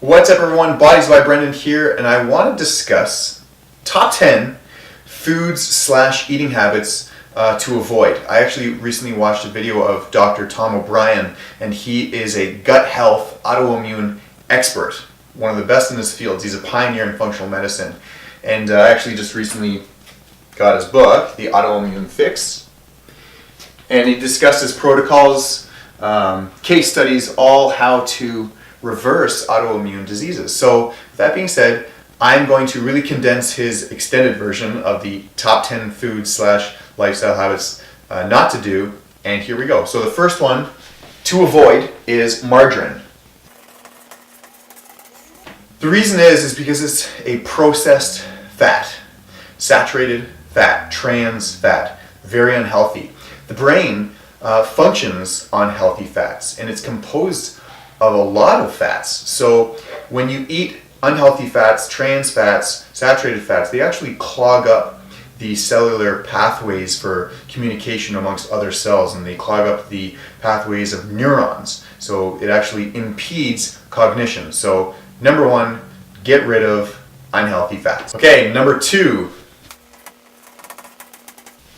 What's up everyone, Bodies by Brendan here, and I want to discuss top 10 foods / eating habits to avoid. I actually recently watched a video of Dr. Tom O'Brien, and he is a gut health autoimmune expert, one of the best in his field. He's a pioneer in functional medicine, and I actually just recently got his book, The Autoimmune Fix, and he discussed his protocols, case studies, all how to reverse autoimmune diseases. So that being said, I'm going to really condense his extended version of the top 10 foods / lifestyle habits not to do, and here we go. So the first one to avoid is margarine. The reason is because it's a processed fat, saturated fat, trans fat, very unhealthy. The brain functions on healthy fats, and it's composed of a lot of fats. So when you eat unhealthy fats, trans fats, saturated fats, they actually clog up the cellular pathways for communication amongst other cells, and they clog up the pathways of neurons. So it actually impedes cognition. So number one, get rid of unhealthy fats. Okay, number two,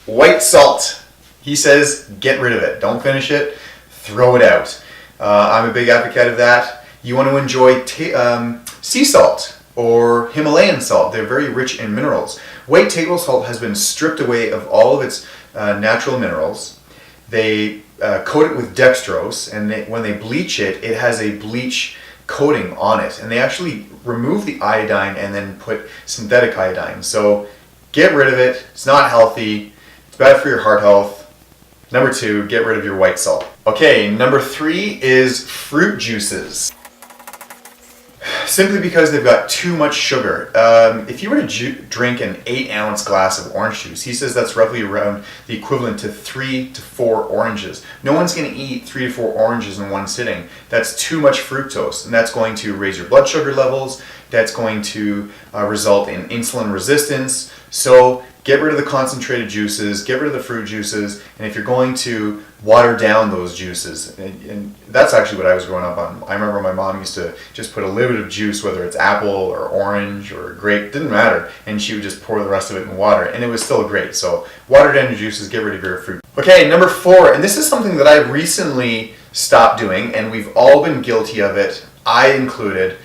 white salt. He says get rid of it. Don't finish it, throw it out. I'm a big advocate of that. You want to enjoy sea salt or Himalayan salt. They're very rich in minerals. White table salt has been stripped away of all of its natural minerals. They coat it with dextrose, and when they bleach it, it has a bleach coating on it. And they actually remove the iodine and then put synthetic iodine. So get rid of it. It's not healthy. It's bad for your heart health. Number two, get rid of your white salt. Okay, number three is fruit juices. Simply because they've got too much sugar. If you were to drink an 8-ounce glass of orange juice, he says that's roughly around the equivalent to 3 to 4 oranges. No one's going to eat 3 to 4 oranges in one sitting. That's too much fructose, and that's going to raise your blood sugar levels. That's going to result in insulin resistance. So get rid of the concentrated juices, get rid of the fruit juices, and if you're going to water down those juices, and that's actually what I was growing up on. I remember my mom used to just put a little bit of juice, whether it's apple or orange or grape, didn't matter, and she would just pour the rest of it in water, and it was still great. So water down your juices, get rid of your fruit. Okay, number four, and this is something that I recently stopped doing, and we've all been guilty of it, I included.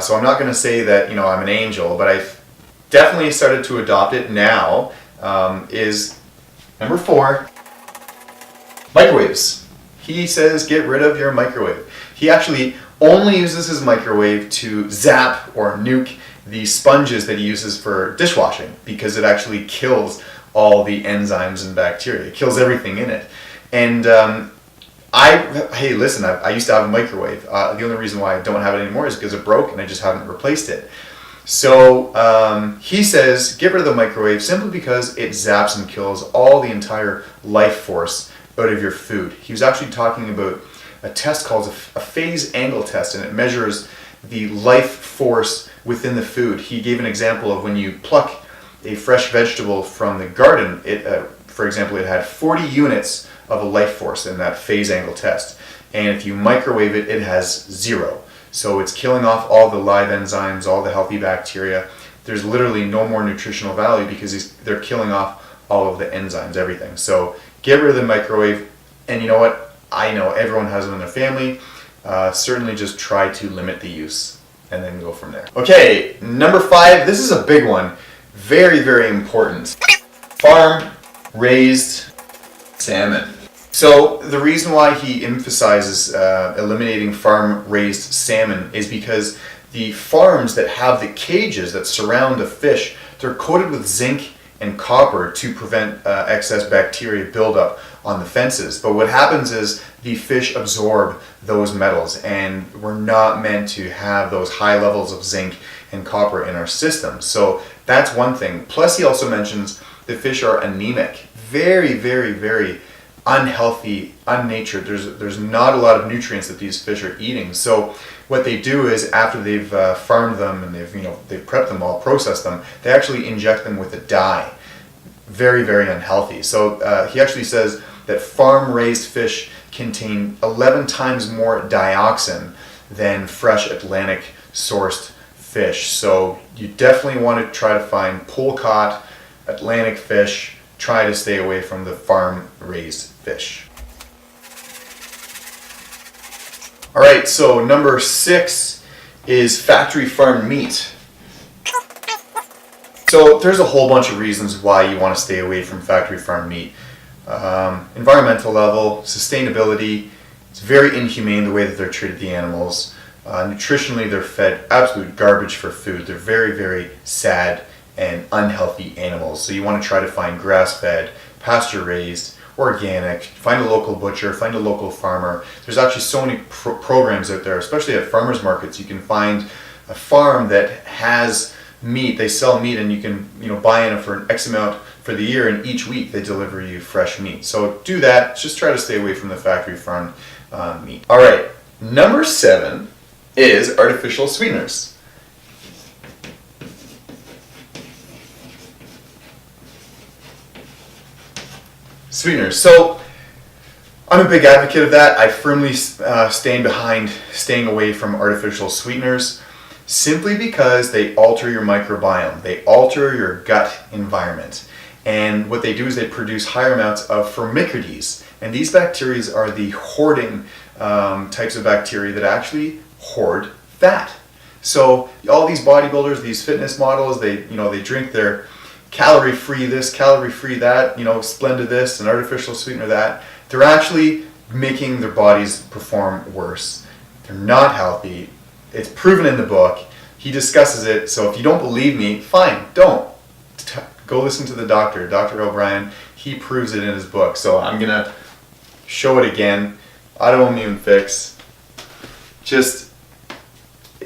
So I'm not going to say that I'm an angel, but I've definitely started to adopt it now. Is number four, microwaves. He says get rid of your microwave. He actually only uses his microwave to zap or nuke the sponges that he uses for dishwashing, because it actually kills all the enzymes and bacteria. It kills everything in it. And hey, listen, I used to have a microwave. The only reason why I don't have it anymore is because it broke and I just haven't replaced it. So he says get rid of the microwave simply because it zaps and kills all the entire life force out of your food. He was actually talking about a test called a phase angle test, and it measures the life force within the food. He gave an example of when you pluck a fresh vegetable from the garden, for example, it had 40 units of a life force in that phase angle test. And if you microwave it, it has 0. So it's killing off all the live enzymes, all the healthy bacteria. There's literally no more nutritional value because they're killing off all of the enzymes, everything. So get rid of the microwave. And you know what? I know everyone has them in their family. Certainly just try to limit the use and then go from there. Okay, number five. This is a big one. Very, very important. Farm-raised salmon. So the reason why he emphasizes eliminating farm-raised salmon is because the farms that have the cages that surround the fish, they're coated with zinc and copper to prevent excess bacteria buildup on the fences. But what happens is the fish absorb those metals, and we're not meant to have those high levels of zinc and copper in our system. So that's one thing. Plus he also mentions the fish are anemic. Very, very, very unhealthy, unnatured. There's not a lot of nutrients that these fish are eating. So what they do is after they've farmed them and they've prepped them all, processed them, they actually inject them with a dye. Very, very unhealthy. So he actually says that farm-raised fish contain 11 times more dioxin than fresh Atlantic sourced fish. So you definitely want to try to find pool caught Atlantic fish. Try to stay away from the farm raised fish. All right, so number 6 is factory farm meat. So there's a whole bunch of reasons why you want to stay away from factory farm meat. Environmental level, sustainability, it's very inhumane the way that they're treated, the animals. Nutritionally, they're fed absolute garbage for food. They're very, very sad and unhealthy animals. So you want to try to find grass-fed, pasture-raised, organic, find a local butcher, find a local farmer. There's actually so many programs out there, especially at farmers markets. You can find a farm that has meat, they sell meat, and you can buy in it for an X amount for the year, and each week they deliver you fresh meat. So do that. Just try to stay away from the factory farm meat. All right, number 7 is artificial sweeteners. Sweeteners. So I'm a big advocate of that. I firmly stand behind staying away from artificial sweeteners, simply because they alter your microbiome. They alter your gut environment. And what they do is they produce higher amounts of Firmicutes. And these bacteria are the hoarding types of bacteria that actually hoard fat. So all these bodybuilders, these fitness models, they drink their calorie-free this, calorie-free that, Splenda this, and artificial sweetener that. They're actually making their bodies perform worse. They're not healthy. It's proven in the book. He discusses it. So if you don't believe me, fine, don't. Go listen to the doctor, Dr. O'Brien. He proves it in his book. So I'm going to show it again. Autoimmune fix.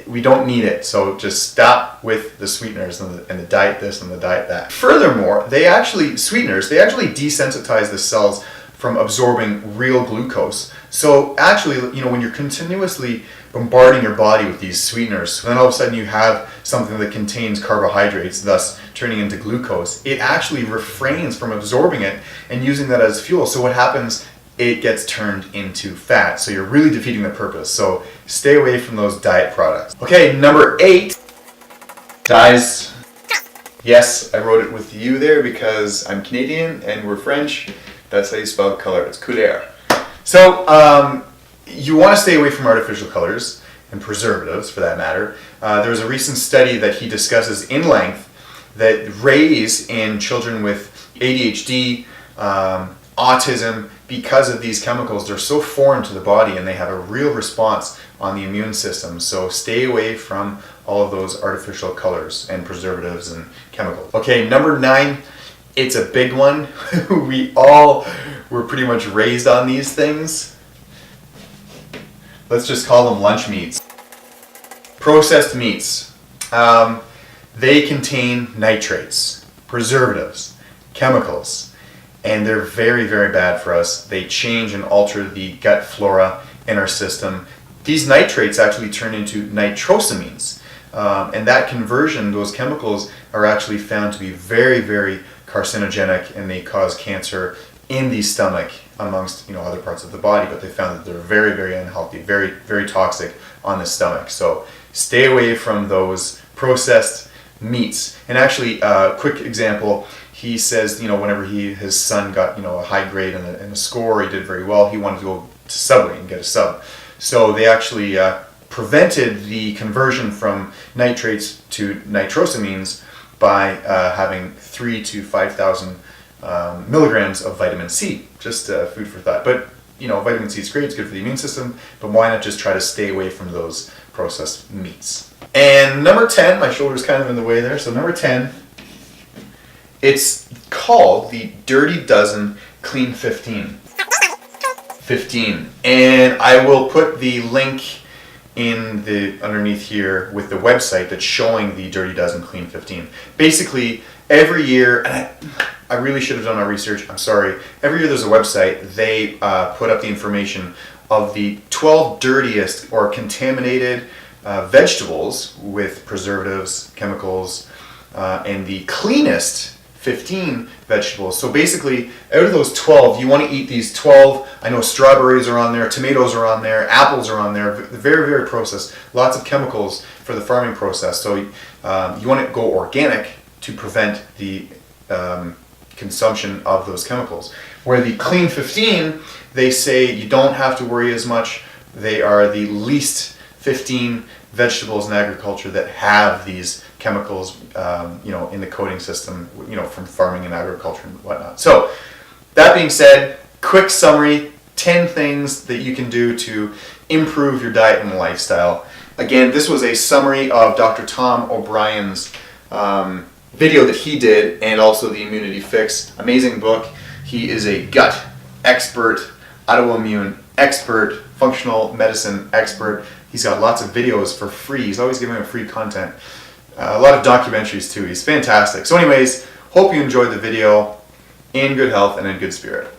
We don't need it. So just stop with the sweeteners and the diet this and the diet that. Furthermore, sweeteners desensitize the cells from absorbing real glucose. So actually, when you're continuously bombarding your body with these sweeteners, then all of a sudden you have something that contains carbohydrates, thus turning into glucose. It actually refrains from absorbing it and using that as fuel. So what happens? It gets turned into fat. So you're really defeating the purpose. So stay away from those diet products. Okay, number 8. Guys, yes, I wrote it with you there because I'm Canadian and we're French. That's how you spell color. It's couleur. So you want to stay away from artificial colors and preservatives, for that matter. There was a recent study that he discusses in length that raise in children with ADHD, autism, because of these chemicals. They're so foreign to the body and they have a real response on the immune system. So stay away from all of those artificial colors and preservatives and chemicals. Okay, number 9. It's a big one. We all were pretty much raised on these things. Let's just call them lunch meats. Processed meats. They contain nitrates, preservatives, chemicals, and they're very, very bad for us. They change and alter the gut flora in our system. These nitrates actually turn into nitrosamines. And that conversion, those chemicals, are actually found to be very, very carcinogenic, and they cause cancer in the stomach amongst other parts of the body. But they found that they're very, very unhealthy, very, very toxic on the stomach. So stay away from those processed meats. And actually, quick example, he says, whenever his son got a high grade in a score, he did very well, he wanted to go to Subway and get a sub. So they actually prevented the conversion from nitrates to nitrosamines by having 3,000 to 5,000 milligrams of vitamin C. Just food for thought. But vitamin C is great, it's good for the immune system, but why not just try to stay away from those processed meats? And number 10, my shoulder's kind of in the way there, so number 10, it's called the Dirty Dozen Clean 15. And I will put the link in the underneath here with the website that's showing the Dirty Dozen Clean 15. Basically, every year, and I really should have done my research, I'm sorry, every year there's a website, they put up the information of the 12 dirtiest or contaminated vegetables with preservatives, chemicals, and the cleanest 15 vegetables. So basically, out of those 12, you want to eat these 12. I know strawberries are on there, tomatoes are on there, apples are on there. Very, very processed. Lots of chemicals for the farming process. So you want to go organic to prevent the consumption of those chemicals. Where the clean 15, they say you don't have to worry as much. They are the least 15 vegetables in agriculture that have these chemicals, in the coating system, from farming and agriculture and whatnot. So, that being said, quick summary, 10 things that you can do to improve your diet and lifestyle. Again, this was a summary of Dr. Tom O'Bryan's video that he did, and also the Immunity Fix. Amazing book. He is a gut expert, autoimmune expert, functional medicine expert. He's got lots of videos for free. He's always giving away free content. A lot of documentaries too. He's fantastic. So anyways, hope you enjoyed the video. In good health and in good spirit.